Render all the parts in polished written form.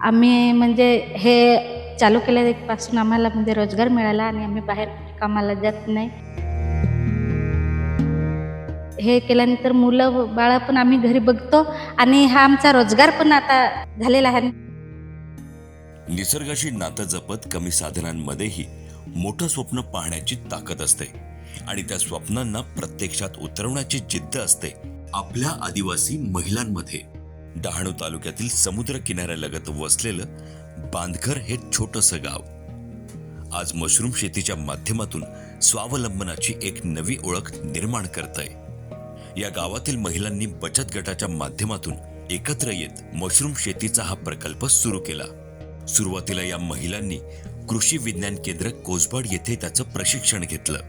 आम्ही म्हणजे हे चालू केल्यापासून आम्हाला म्हणजे रोजगार मिळाला आणि आम्ही बाहेर कामाला जात नाही. हे केल्यानंतर मुलं बाळं पण आम्ही घरी बघतो आणि हा आमचा रोजगार पण आता झालेला आहे. निसर्गाशी नातं जपत कमी साधनांमध्येही मोठं स्वप्न पाहण्याची ताकद असते आणि त्या स्वप्नांना प्रत्यक्षात उतरवण्याची जिद्द असते आपल्या आदिवासी महिलांमध्ये. डहाणू तालुक्यातील समुद्र किनाऱ्यालगत वसलेलं बांधघर हे छोटंसं गाव आज मशरूम शेतीच्या माध्यमातून स्वावलंबनाची एक नवी ओळख निर्माण करतंय. या गावातील महिलांनी बचत गटाच्या माध्यमातून एकत्र येत मशरूम शेतीचा हा प्रकल्प सुरू केला. सुरुवातीला या महिलांनी कृषी विज्ञान केंद्र कोसबाड येथे त्याचं प्रशिक्षण घेतलं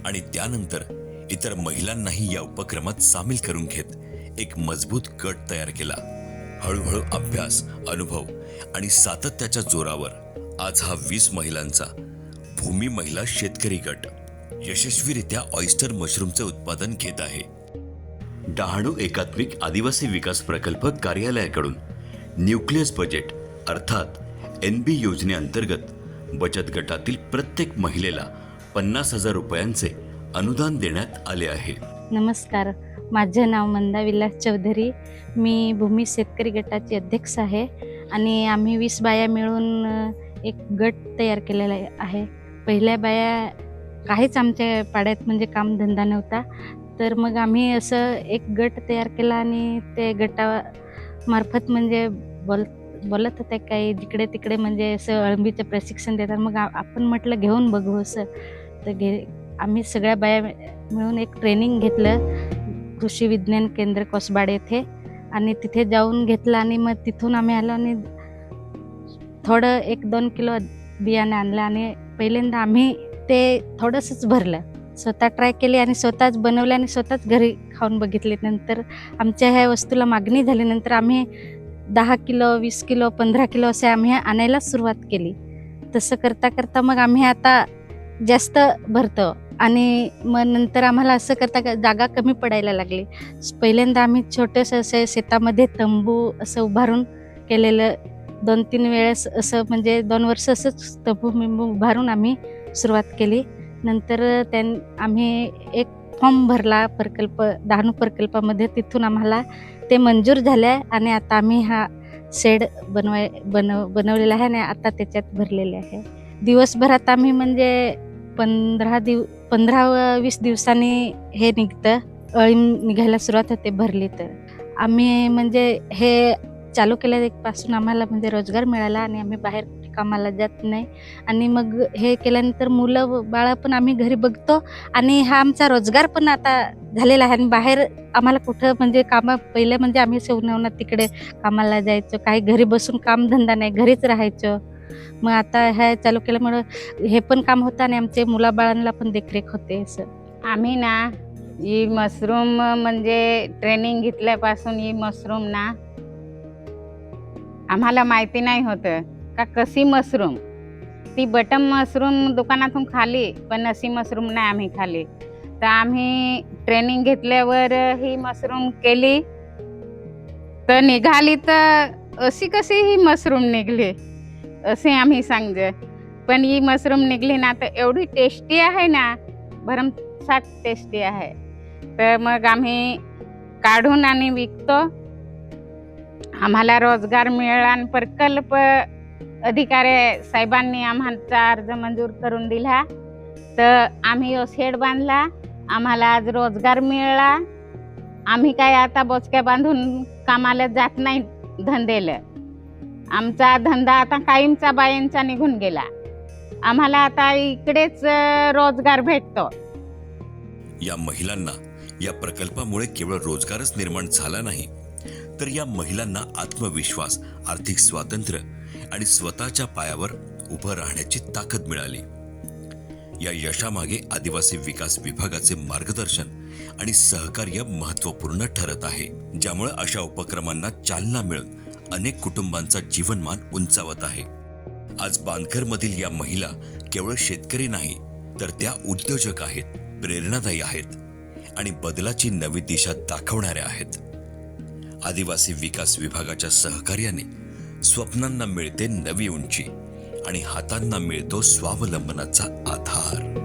आणि त्यानंतर इतर महिलांनाही या उपक्रमात सामील करून घेत एक मजबूत गट तयार केला. हळूहळू अभ्यास, अनुभव आणि सातत्याच्या जोरावर आज हा 20 महिलांचा भूमी महिला शेतकरी गट यशस्वीरित्या ऑयस्टर मशरूमचे उत्पादन घेत आहे. डहाणू एकात्मिक आदिवासी विकास प्रकल्प कार्यालयाकडून न्यूक्लियस बजेट अर्थात NB योजनेअंतर्गत बचत गटातील प्रत्येक महिलेला 50,000 रुपयांचे अनुदान देण्यात आले आहे. नमस्कार, माझं नाव मंदा विलास चौधरी. मी भूमी शेतकरी गटाची अध्यक्ष आहे आणि आम्ही 20 बाया मिळून एक गट तयार केलेला आहे. पहिल्या बाया काहीच आमच्या पाड्यात म्हणजे कामधंदा नव्हता, तर मग आम्ही असं एक गट तयार केला आणि ते गटामार्फत म्हणजे बोलत होते काही जिकडे तिकडे म्हणजे असं अळंबीचं प्रशिक्षण देतात. मग आपण म्हटलं घेऊन बघू असं. तर आम्ही सगळ्या बाया मिळून एक ट्रेनिंग घेतलं कृषी विज्ञान केंद्र कोसबाड येथे आणि तिथे जाऊन घेतलं आणि मग तिथून आम्ही आलो आणि थोडं 1-2 किलो बियाणं आणलं आणि पहिल्यांदा आम्ही ते थोडंसंच भरलं. स्वतः ट्राय केली आणि स्वतःच बनवलं आणि स्वतःच घरी खाऊन बघितले. नंतर आमच्या ह्या वस्तूला मागणी झाली. नंतर आम्ही 10 किलो, 20 किलो, 15 किलो असे आम्ही आणायला सुरुवात केली. तसं करता करता मग आम्ही आता जास्त भरतो आणि मग नंतर आम्हाला असं करता जागा कमी पडायला लागली. पहिल्यांदा आम्ही छोटंसं असं शेतामध्ये तंबू असं उभारून केलेलं 2-3 वेळेस असं म्हणजे 2 वर्ष असंच तंबू उभारून आम्ही सुरुवात केली. नंतर आम्ही एक फॉर्म भरला डहाणू प्रकल्पामध्ये. तिथून आम्हाला ते मंजूर झाले आणि आता आम्ही हा शेड बनवलेला आहे आणि आता त्याच्यात भरलेले आहे. दिवसभरात आम्ही म्हणजे 15-20 दिवसांनी हे निघतं, अळी निघायला सुरुवात होते भरली तर. आम्ही म्हणजे हे चालू केल्यापासून आम्हाला म्हणजे रोजगार मिळाला आणि आम्ही बाहेर कामाला जात नाही आणि मग हे केल्यानंतर मुलं बाळं पण आम्ही घरी बघतो आणि हा आमचा रोजगार पण आता झालेला आहे. आणि बाहेर आम्हाला कुठं म्हणजे पहिले म्हणजे आम्ही उन्हाळ्यात तिकडे कामाला जायचो, काही घरी बसून कामधंदा नाही, घरीच राहायचो. मग आता हे चालू केल्यामुळं हे पण काम होतं आणि आमचे मुलाबाळांना पण देखरेख होते. असं आम्ही ना ही मशरूम म्हणजे ट्रेनिंग घेतल्यापासून ही मशरूम ना आम्हाला माहिती नाही होतं का कशी मशरूम. ती बटन मशरूम दुकानातून खाली, पण अशी मशरूम नाही आम्ही खाली. तर आम्ही ट्रेनिंग घेतल्यावर ही मशरूम केली तर निघाली. तर अशी कशी ही मशरूम निघली असे आम्ही सांगतो. पण ही मशरूम निघली ना तर एवढी टेस्टी आहे ना, भरमसाठ टेस्टी आहे. तर मग आम्ही काढून आणि विकतो. आम्हाला रोजगार मिळाला आणि प्रकल्प अधिकारी साहेबांनी आम्हाला अर्ज मंजूर करून दिला. तर आम्ही शेड बांधला, आम्हाला आज रोजगार मिळाला. आम्ही काय आता बोचक्या बांधून कामाला जात नाही धंद्याला. आमचा धंदा आता कायमचा बायांचा निघून गेला. आम्हाला आता इकडेच रोजगार भेटतो. या महिलांना या प्रकल्पामुळे केवळ रोजगारच निर्माण झाला नाही, तर या महिलांना आत्मविश्वास, आर्थिक स्वातंत्र्य आणि स्वतःच्या पायावर उभं राहण्याची ताकद मिळाली. या यशामागे आदिवासी विकास विभागाचे मार्गदर्शन आणि सहकार्य महत्त्वपूर्ण ठरत आहे, ज्यामुळे अशा उपक्रमांना चालना मिळून अनेक कुटुंबांचा जीवनमान उंचावत आहे. आज बांधघरमधील या महिला केवळ शेतकरी नाही, तर त्या उद्योजक आहेत, प्रेरणादायी आहेत आणि बदलाची नवी दिशा दाखवणाऱ्या आहेत. आदिवासी विकास विभागाच्या सहकार्याने स्वप्नांना मिळते नवी उंची आणि हातांना मिळतो स्वावलंबनाचा आधार.